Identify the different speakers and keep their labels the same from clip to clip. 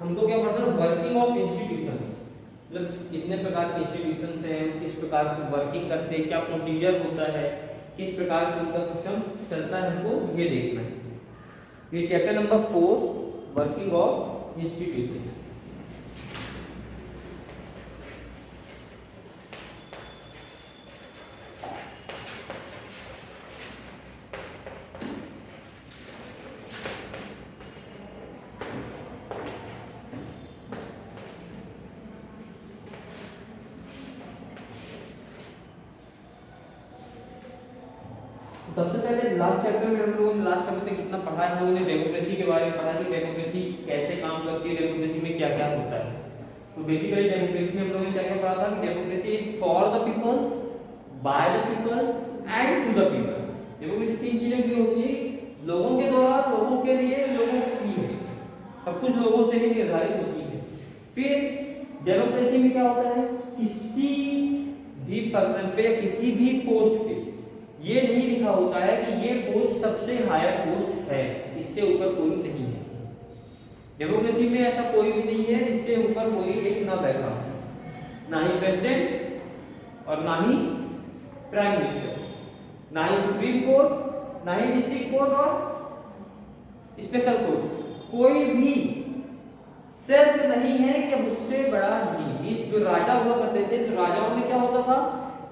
Speaker 1: हमको क्या पढ़ना है, वर्किंग ऑफ इंस्टीट्यूशंस, मतलब कितने प्रकार के इंस्टीट्यूशंस हैं, किस प्रकार से वर्किंग करते हैं, क्या प्रोसीजर होता है, किस प्रकार से उनका सिस्टम चलता है, हमको ये देखना है। ये chapter number 4 working of institution. सबसे पहले लास्ट चैप्टर में हम लोगों ने लास्ट चैप्टर तक कितना पढ़ा है, हम लोगों ने डेमोक्रेसी के बारे में पढ़ा कि डेमोक्रेसी कैसे काम करती है, डेमोक्रेसी में क्या क्या होता है। तो बेसिकली डेमोक्रेसी में हम लोगों ने क्या क्या पढ़ा था कि democracy is for the people, by the people and to the people. Democracy तीन चीजें की होती है, लोगों के द्वारा, लोगों के लिए, लोगों के लिए, सब कुछ लोगों से ही निर्धारित होती है। फिर डेमोक्रेसी में क्या होता है, किसी भी पर्सन पे या किसी भी पोस्ट पे ये नहीं लिखा होता है कि ये पोस्ट सबसे हायर पोस्ट है, इससे ऊपर कोई नहीं है। डेमोक्रेसी में ऐसा कोई भी नहीं है जिससे ऊपर कोई एक ना बैठा, ना ही प्रेसिडेंट और ना ही प्राइम मिनिस्टर, ना ही सुप्रीम कोर्ट, ना ही डिस्ट्रिक्ट कोर्ट और स्पेशल कोर्ट। कोई भी सेल्फ नहीं है कि मुझसे बड़ा नहीं। इस जो राजा हुआ करते थे, तो राजाओं में क्या होता था,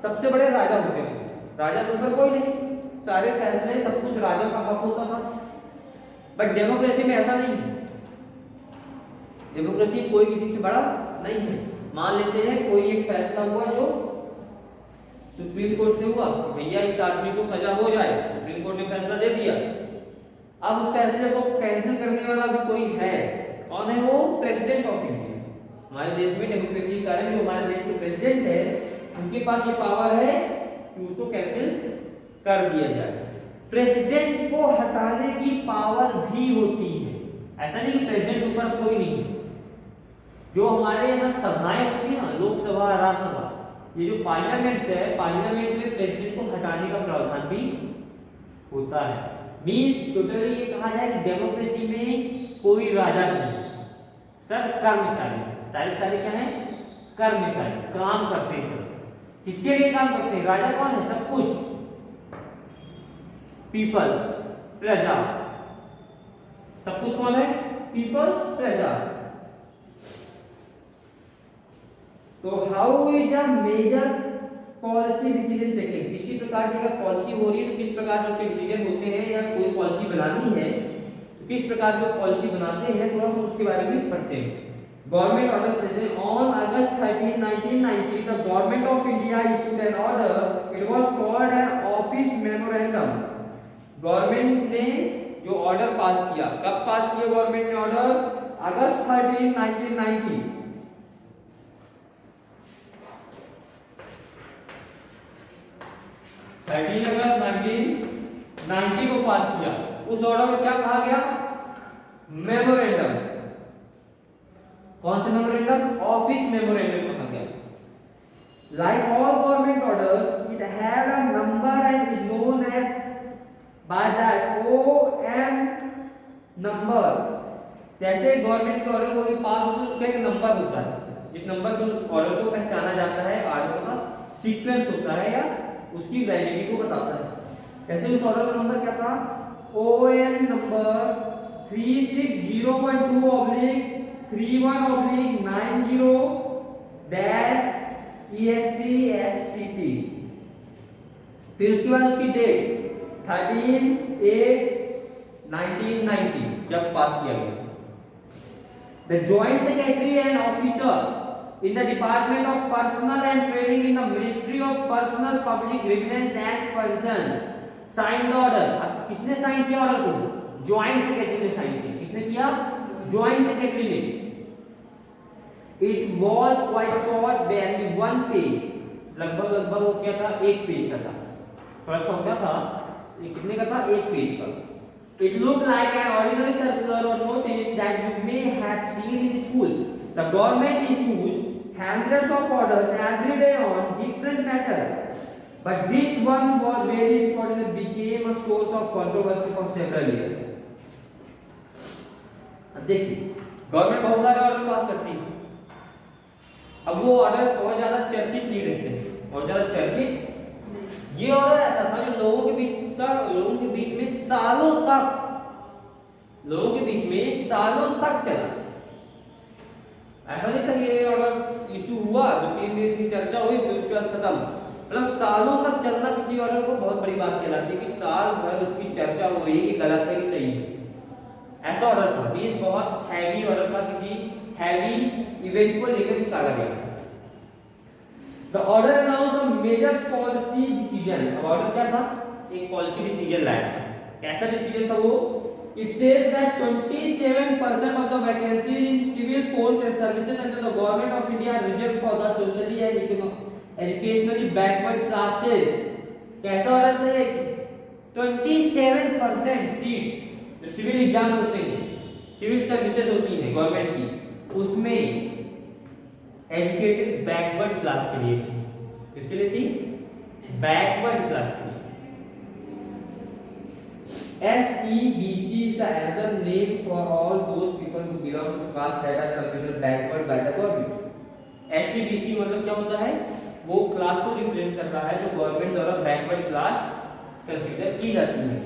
Speaker 1: सबसे बड़े राजा होते थे, राजा से ऊपर कोई नहीं, सारे फैसले सब कुछ राजा का हक होता था। बट डेमोक्रेसी में ऐसा नहीं है, डेमोक्रेसी कोई किसी से बड़ा नहीं है। मान लेते हैं कोई एक फैसला हुआ जो सुप्रीम कोर्ट से हुआ, भैया इस आदमी को सजा हो जाए, सुप्रीम कोर्ट ने फैसला दे दिया। अब उस फैसले को कैंसिल करने वाला भी कोई है, कौन है वो, प्रेसिडेंट ऑफ इंडिया। हमारे देश में डेमोक्रेसी के कारण जो हमारे देश के प्रेसिडेंट है, उनके पास ये पावर है कि उसको कैंसिल कर दिया जाए। प्रेसिडेंट को हटाने की पावर भी होती है, ऐसा नहीं कि प्रेसिडेंट से ऊपर कोई नहीं है। जो हमारे यहाँ सभाएं होती है ना, लोकसभा, राज्यसभा, ये जो पार्लियामेंट है, पार्लियामेंट में प्रेसिडेंट को हटाने का प्रावधान भी होता है। मींस टोटली ये कहा जाए कि डेमोक्रेसी में कोई राजा नहीं, सब कर्मचारी, सारे क्या है, कर्मचारी, काम करते हैं। किसके लिए काम करते हैं, राजा कौन है, सब कुछ पीपल्स, प्रजा, सब कुछ कौन है, पीपल्स, प्रजा। तो how is a major policy decision taking, किसी प्रकार की अगर पॉलिसी हो रही है तो किस प्रकार से उसके डिसीजन होते हैं, या कोई पॉलिसी बनानी है तो किस प्रकार से पॉलिसी बनाते हैं, थोड़ा सा उसके बारे में पढ़ते हैं। गवर्नमेंट ऑर्डर्स देते हैं। On August 13, 1990 the government of India issued N order, it was called an office memorandum. Government ने जो ऑर्डर पास किया, कब पास किया गवर्नमेंट ने ऑर्डर, अगस्त 13, 1990, 13 अगस्त 1990 को पास किया। उस ऑर्डर में क्या कहा गया, मेमोरेंडम। कौन से मेमोरेंडम, ऑफिस मेमोरेंडम कहा गया। Like all government orders it had a number and is known as by that OM number. जैसे गवर्नमेंट के ऑर्डर कोई पास होता है, उसका एक नंबर होता है, जिस नंबर से उस ऑर्डर को पहचाना जाता है, ऑर्डर का सीक्वेंस होता है या उसकी वैलिडिटी को बताता है। जैसे उस ऑर्डर का नंबर क्या था, OM नंबर 36/2/30-EST-SCT। फिर उसके बाद उसकी डेट 13/8/1990 जब पास किया गया। The joint secretary and officer in the Department of Personnel and Training in the Ministry of Personnel, Public Grievance and Pensions signed the order। अब किसने साइन किया ऑर्डर को, ज्वाइंट सेक्रेटरी ने साइन किया। किसने किया, ज्वाइंट सेक्रेटरी ने। It was quite short, barely 1 page, लगभग वो क्या था, 1 पेज का था, थोड़ा सा क्या था, ये कितने का था, 1 पेज का। It looked like an ordinary circular or notice that you may have seen in school. The government issues hundreds of orders every day on different matters, but this one was very important and became a source of controversy for several years. अब देखिए, government बहुत सारे order pass करती है। अब वो order बहुत ज्यादा चर्चित नहीं रहते, बहुत ज्यादा चर्चित। ये ऑर्डर ऐसा था जो लोगों के बीच था, लोगों के बीच में सालों तक, लोगों के बीच में सालों तक चला। ऐसा नहीं था कि ये ऑर्डर इशू हुआ, 2-3 दिन की चर्चा हुई फिर उसके बाद खत्म। मतलब सालों तक चलना किसी ऑर्डर को बहुत बड़ी बात कहलाती है कि साल भर उसकी चर्चा हो रही है कि गलत है कि सही है। ऐसा ऑर्डर था, ये बहुत हैवी ऑर्डर था, किसी हैवी इवेंट को लेकर निकाला गया। The order announce the major policy decision. अब ऑर्डर क्या था? एक पॉलिसी डिसीजन लाया था। कैसा डिसीजन था वो? It says that 27% of the vacancies in civil post and services under the government of India are reserved for the socially and educationally backward classes. कैसा ऑर्डर था ये? 27% सीट्स जो सिविल एग्जाम्स होते हैं, सिविल सर्विसेज होती है government की, उसमें एजुकेटेड बैकवर्ड क्लास के लिए थी। किसके लिए थी? बैकवर्ड क्लास के लिए। SEBC is the another name for all those people who belong to caste that are considered backward by the government. SEBC मतलब क्या होता है? वो क्लास को रिप्रेजेंट कर रहा है जो गवर्नमेंट द्वारा बैकवर्ड क्लास कंसीडर की जाती है।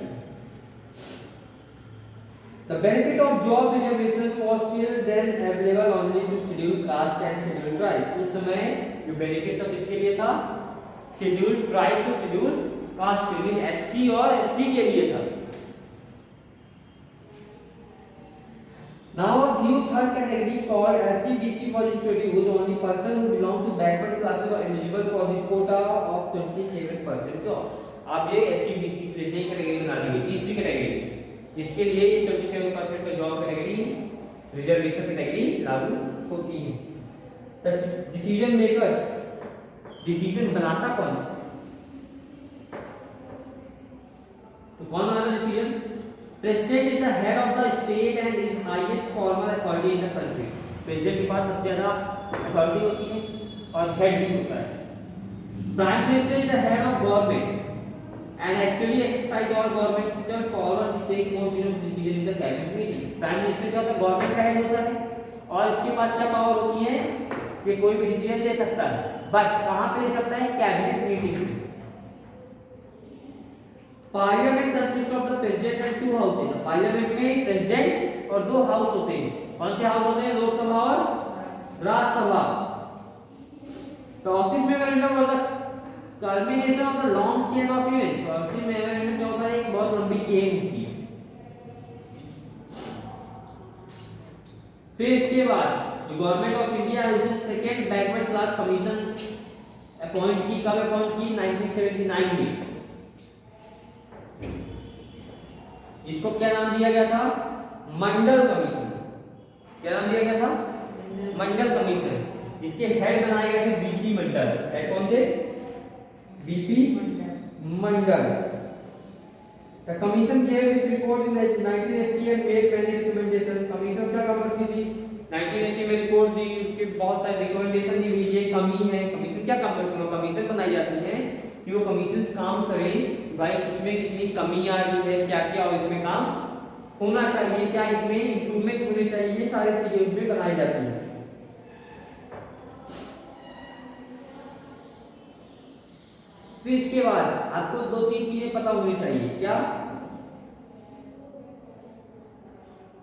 Speaker 1: The benefit of job reservation was till then available only to scheduled caste and scheduled tribe. उस समय जो बेनिफिट था किसके लिए था? शेड्यूल्ड ट्राइब और शेड्यूल्ड कास्ट के लिए, SC और ST के लिए था। Now a new third category called SCBC was introduced. Only person who belong to backward classes were eligible for this quota of 27% jobs. अब ये SCBC के लिए कैटेगरी बना दी गई, तीसरी कैटेगरी, जिसके लिए ये 27% का जॉब कैटेगरी रिजर्वेशन कैटेगरी लागू होती है। डिसीजन मेकर्स, डिसीजन बनाता कौन? तो कौन बनाता decision? President is the head of the state and is highest formal authority in the country. President के पास सबसे ज़्यादा authority होती है और head भी होता है। Prime Minister is the head of government and actually exercise all governmental powers to take most decision in the cabinet meeting. Prime Minister क्या होता है? Government का head होता है और इसके पास क्या पावर होती है कि कोई भी डिसीजन ले सकता है, बट कहाँ पे ले सकता है? कैबिनेट मीटिंग में। Parliament consist of the president and 2 houses. Parliament में प्रेसिडेंट और 2 हाउस होते हैं। कौन से हाउस होते हैं? लोकसभा और राज्यसभा। तो ऑफिस मेमोरेंडम और the culmination of the long chain of events. Office memorandum क्या होता है? एक बहुत लंबी चेन होती है। फिर इसके बाद जो गवर्नमेंट ऑफ इंडिया है उसने second backward class commission appoint की। कब अपॉइंट की? 1979 में। इसको क्या नाम दिया गया था? मंडल कमीशन। क्या नाम दिया गया था? मंडल कमीशन। इसके हेड बनाए गए थे बीपी मंडल। हेड कौन थे? BP Mandal. The commission gave its report in 1980 and made many recommendations. Commission क्या काम करती थी? 1980 में रिपोर्ट दी, उसके बहुत सारे रिकमेंडेशन दी हुई, ये कमी है। कमीशन क्या काम करती है? कमीशन बनाई जाती है कि वो कमीशन काम करें भाई इसमें कितनी कमी आ रही है, क्या क्या और इसमें काम होना चाहिए, क्या इसमें इंप्रूवमेंट होने चाहिए, ये सारी चीजें उसमें बनाई जाती हैं। फिर इसके बाद आपको 2-3 चीजें पता होनी चाहिए। क्या?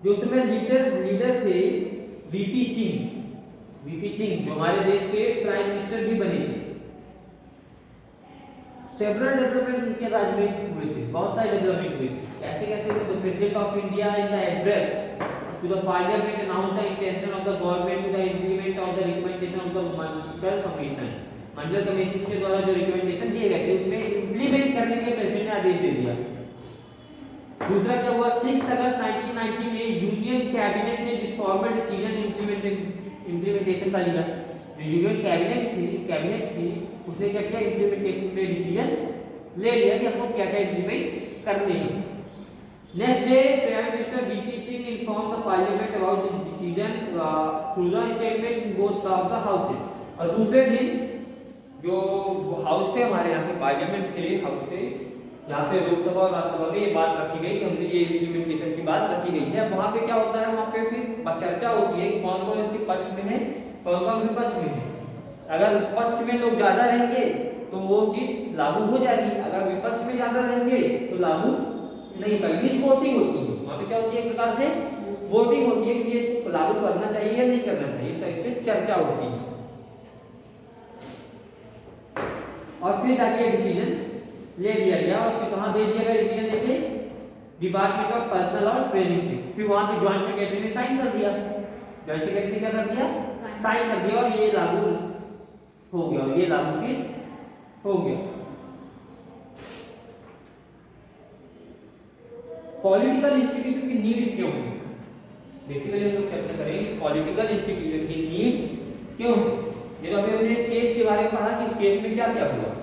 Speaker 1: जो उसमें लीडर थे वीपी सिंह जो हमारे देश के प्राइम मिनिस्टर भी बने थे। सेवरल डेवलपमेंट उनके राज्य में हुए थे, बहुत सारे डेवलपमेंट हुए थे। कैसे हुए? The president of India in the address to the parliament announce the intention of the government to the implement of the recommendation of the Mandal commission. Mandal commission के द्वारा जो रिकमेंडेशन दिए गए थे उसमें इंप्लीमेंट करने के लिए प्रेसिडेंट ने आदेश दे दिया। दूसरा क्या हुआ? 6 अगस्त 1990 में यूनियन कैबिनेट ने फॉर्मल डिसीजन इंप्लीमेंटेशन का लिया। जो यूनियन कैबिनेट थी उसने क्या किया? इंप्लीमेंटेशन पे डिसीजन ले लिया कि हमको क्या क्या इंप्लीमेंट करने हैं। Next day prime minister VP Singh inform the parliament about this decision through the statement in both of the houses. और दूसरे दिन जो हाउस थे हमारे यहाँ पे, पार्लियामेंट थे, हाउस थे, यहाँ पे लोकसभा और राज्यसभा में ये बात रखी गई कि हमने ये इम्प्लीमेंटेशन की बात रखी गई है। वहाँ पे क्या होता है, वहाँ पे फिर चर्चा होती है कि कौन कौन इसके पक्ष में है, कौन कौन विपक्ष में है। अगर पक्ष में लोग ज्यादा रहेंगे तो वो चीज लागू हो जाएगी, अगर विपक्ष में ज्यादा रहेंगे तो लागू नहीं पाएगी। वोटिंग होती है वहाँ पे, क्या होती है, एक प्रकार से वोटिंग होती है कि ये इसको लागू करना चाहिए या नहीं करना चाहिए, इस तरह पे चर्चा होती है। और फिर जाके डिसीजन ले लिया गया और फिर कहाँ भेज दिया गया डिसीजन लेके, डिपार्टमेंट ऑफ पर्सनल और ट्रेनिंग पे। फिर वहाँ पे ज्वाइंट सेक्रेटरी ने साइन कर दिया, ज्वाइंट सेक्रेटरी ने क्या कर दिया, साइन कर दिया, और ये लागू हो गया, और ये लागू फिर हो गया। पॉलिटिकल इंस्टीट्यूशन की नीड क्यों है, बेसिकली हम लोग चर्चा करेंगे पॉलिटिकल इंस्टीट्यूशन की नीड क्यों है। ये तो अभी हमने केस के बारे में पढ़ा कि इस केस में क्या क्या हुआ।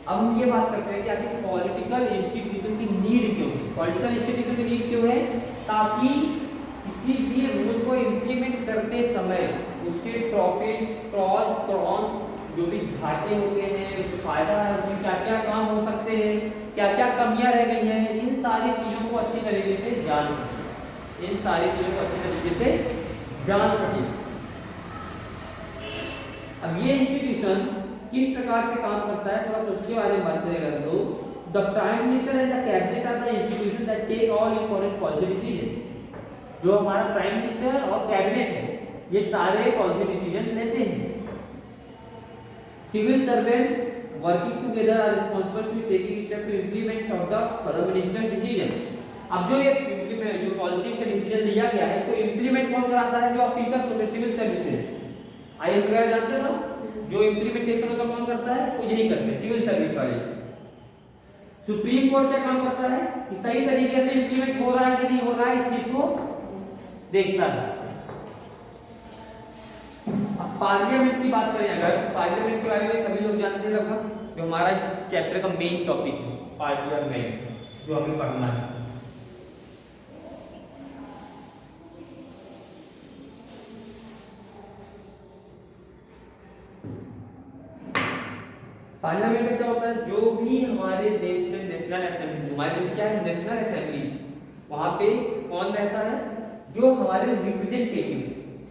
Speaker 1: अब हम ये बात करते हैं कि आखिर पॉलिटिकल इंस्टीट्यूशन की नीड क्यों है। पॉलिटिकल इंस्टीट्यूशन की नीड क्यों है, ताकि किसी भी रूल को इम्प्लीमेंट करते समय उसके प्रॉफिट, प्रॉज, कॉन्स, जो भी घाटे होते हैं, फायदा है, उसमें क्या क्या काम हो सकते हैं, क्या क्या कमियां रह गई हैं, इन सारी चीजों को अच्छी तरीके से जान सके, इन सारी चीजों को अच्छी तरीके से जान सके। अब ये इंस्टीट्यूशन किस प्रकार से काम करता है, थोड़ा सा उसके बारे में बात करेंगे हम लोग। The prime minister and the cabinet are the institution that take all important policy decision. जो हमारा प्राइम मिनिस्टर और कैबिनेट है, ये सारे पॉलिसी डिसीजन लेते हैं। Civil servants working together are responsible to taking step to implement of the minister decision. अब जो ये जो पॉलिसी का डिसीजन लिया गया है, इसको इंप्लीमेंट कौन कराता है, जो ऑफिसर्स होते हैं सिविल सर्विसेज, आईएएस वगैरह जानते हो ना, जो इंप्लीमेंटेशन होता कौन करता है, वो यही करते हैं, सिविल सर्विस वाले। सुप्रीम कोर्ट क्या काम करता है कि सही तरीके से इंप्लीमेंट हो रहा है कि नहीं हो रहा है, इस चीज को देखता है। अब पार्लियामेंट की बात करें, अगर पार्लियामेंट के बारे में सभी लोग जानते हैं लगभग, जो हमारा चैप्टर का मेन टॉपिक है पार्लियामेंट, जो हमें पढ़ना है। पार्लियामेंट में क्या होता है, जो भी हमारे देश में नेशनल असेंबली, हमारे देश क्या है नेशनल असेंबली, वहां पे कौन रहता है, जो हमारे रिप्रेजेंटेटिव,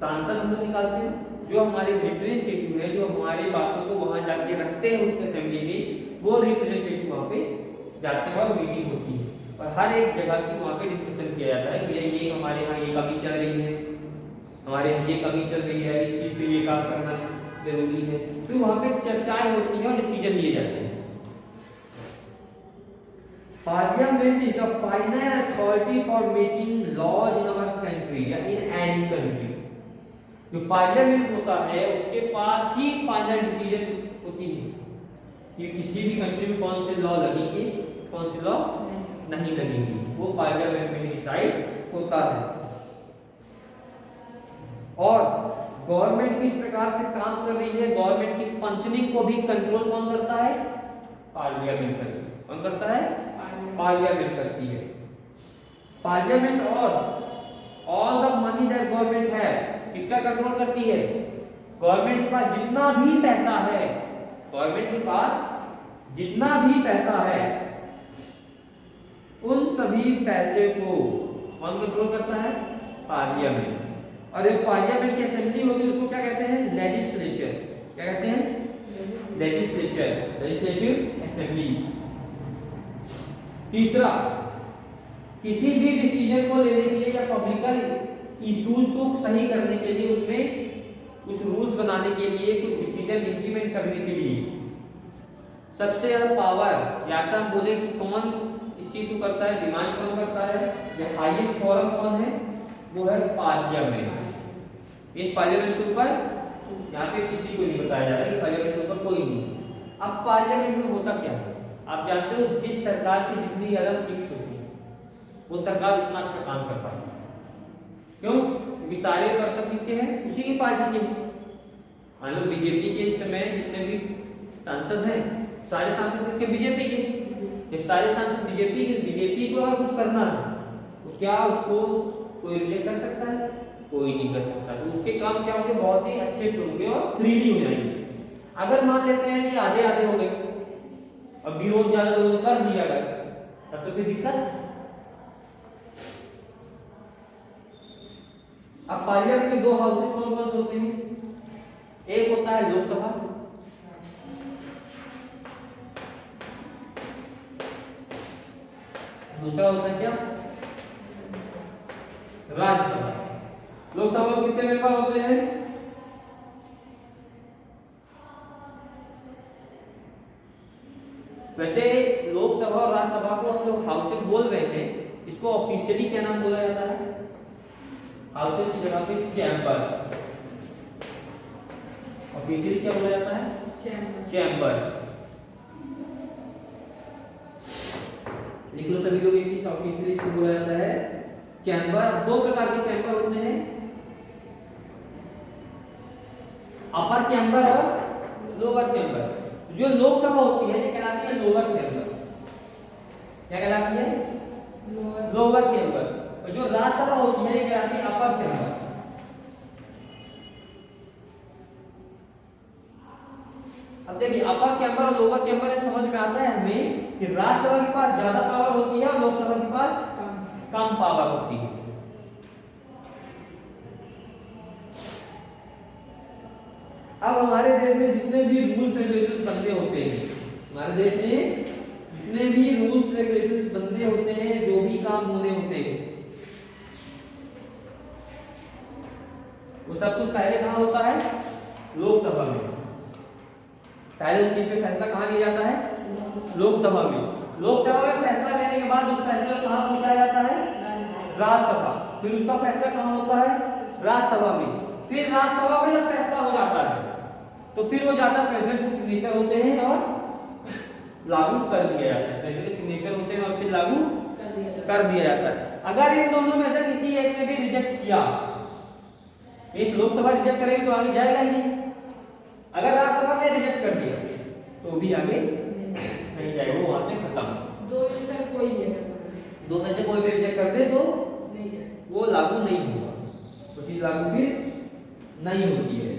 Speaker 1: सांसद हम लोग निकालते हैं, जो हमारे रिप्रेजेंटेटिव है, जो हमारी बातों को वहां जाके रखते हैं उस असेंबली में, वो रिप्रेजेंटेटिव वहां पे जाते हैं और मीटिंग होती है, और हर एक जगह की वहां पे डिस्कशन किया जाता है कि ये हमारे यहाँ ये कमी चल रही है, हमारे यहाँ ये कमी चल रही है, इस चीज पे ये काम करना जरूरी है। तो वहां पे चर्चाएं होती हैं और डिसीजन लिए जाते हैं। Parliament is the final authority for making laws in our country या इन एनी कंट्री। जो पार्लियामेंट होता है उसके पास ही फाइनल डिसीजन होती है कि किसी भी कंट्री में कौन से लॉ लगेंगे, कौन से लॉ नहीं लगेंगे, वो पार्लियामेंट में डिसाइड होता है। और गवर्नमेंट किस प्रकार से काम कर रही है, गवर्नमेंट की फंक्शनिंग को भी कंट्रोल कौन करता है, पार्लियामेंट करती है। कौन करता है, पार्लियामेंट करती है। पार्लियामेंट और all the money that government है, किसका कंट्रोल करती है, गवर्नमेंट के पास जितना भी पैसा है, गवर्नमेंट के पास जितना भी पैसा है, उन सभी पैसे को कौन कंट्रोल करता है, पार्लियामेंट। और एक पार्लियामेंट की असेंबली होती है उसको क्या कहते हैं, लेजिस्लेचर। क्या कहते हैं, लेजिस्लेचर, लेजिस्लेटिव असेंबली। तीसरा, किसी भी डिसीजन को लेने के लिए या पब्लिक इश्यूज को सही करने के लिए, उसमें कुछ रूल्स बनाने के लिए, कुछ डिसीजन इंप्लीमेंट करने के लिए सबसे ज्यादा पावर, या ऐसा हम बोले कि कौन इस चीज को करता है, डिमांड कौन करता है, या हाईएस्ट फोरम कौन है, वो है पार्लियामेंट। इस पार्लियामेंट से ऊपर यहाँ पे किसी को नहीं बताया जा रहा है, पार्लियामेंट से ऊपर कोई नहीं। अब पार्लियामेंट में होता क्या है, आप जानते हो, जिस सरकार की जितनी ज्यादा सीट्स होती है वो सरकार उतना अच्छा काम कर पाती है। क्यों, क्योंकि सारे पर्सन किसके हैं, उसी की पार्टी के हैं। मान लो बीजेपी के इस समय जितने भी सांसद हैं, सारे सांसद किसके, बीजेपी के। जब सारे सांसद बीजेपी के, बीजेपी को अगर कुछ करना है तो क्या उसको कोई रिजेक्ट कर सकता है, कोई नहीं कर सकता। तो उसके काम क्या होंगे, बहुत ही अच्छे से होंगे और फ्रीली हो जाएंगे। अगर मान लेते हैं कि आधे आधे हो गए, और विरोध ज्यादा लोगों ने कर दिया अगर, तब तो फिर दिक्कत। अब पार्लियामेंट के दो हाउसेस कौन कौन से होते हैं? एक होता है लोकसभा, दूसरा होता है क्या? राज्यसभा। लोकसभा में कितने मेंबर होते हैं? वैसे लोकसभा और राज्यसभा को हम लोग हाउसेस बोल रहे हैं, इसको ऑफिशियली क्या नाम बोला जाता है? हाउसेस की जगह पे चैम्बर्स। ऑफिशियली क्या बोला जाता है? चैम्बर्स। लिख लो सभी लोग, एक चीज ऑफिशियली इसको बोला जाता है चैम्बर। दो प्रकार के चैम्बर होते हैं, अपर चैम्बर और लोअर चैम्बर। जो लोकसभा होती है ये कहलाती है लोअर चैम्बर। क्या कहलाती है? Lower chamber. और जो राज्यसभा होती है ये कहलाती है अपर चैम्बर। अब देखिए अपर चैम्बर और लोअर चैम्बर से समझ में आता है हमें कि राज्यसभा के पास ज्यादा पावर होती है और लोकसभा के पास कम पावर होती है। अब हमारे देश में जितने भी रूल्स रेगुलेशंस बनते होते हैं, हमारे देश में जितने भी रूल्स रेगुलेशंस बनते होते हैं, जो भी काम होने होते हैं, वो सब कुछ पहले कहाँ होता है? लोकसभा में। पहले उस चीज पे फैसला कहाँ लिया जाता है? लोकसभा में। लोकसभा में फैसला लेने के बाद उस फैसले को कहाँ पहुंचाया जाता है? राज्यसभा। फिर उसका फैसला कहाँ होता है? राज्यसभा में। फिर राज्यसभा में जब फैसला हो जाता है तो फिर वो जाता है प्रेसिडेंट के सिग्नेचर होते हैं और लागू कर दिया जाता है। प्रेसिडेंट के सिग्नेचर होते हैं और फिर लागू कर दिया जाता है। अगर इन दोनों में से किसी एक ने भी रिजेक्ट किया, इस लोकसभा रिजेक्ट करेगी तो आगे जाएगा ही नहीं। अगर राज्यसभा ने रिजेक्ट कर दिया तो भी आगे नहीं जाएगा, वो वहां पे खत्म।
Speaker 2: दो में से कोई
Speaker 1: भी रिजेक्ट कर दे तो वो लागू नहीं होगा, वो चीज लागू फिर नहीं होती है।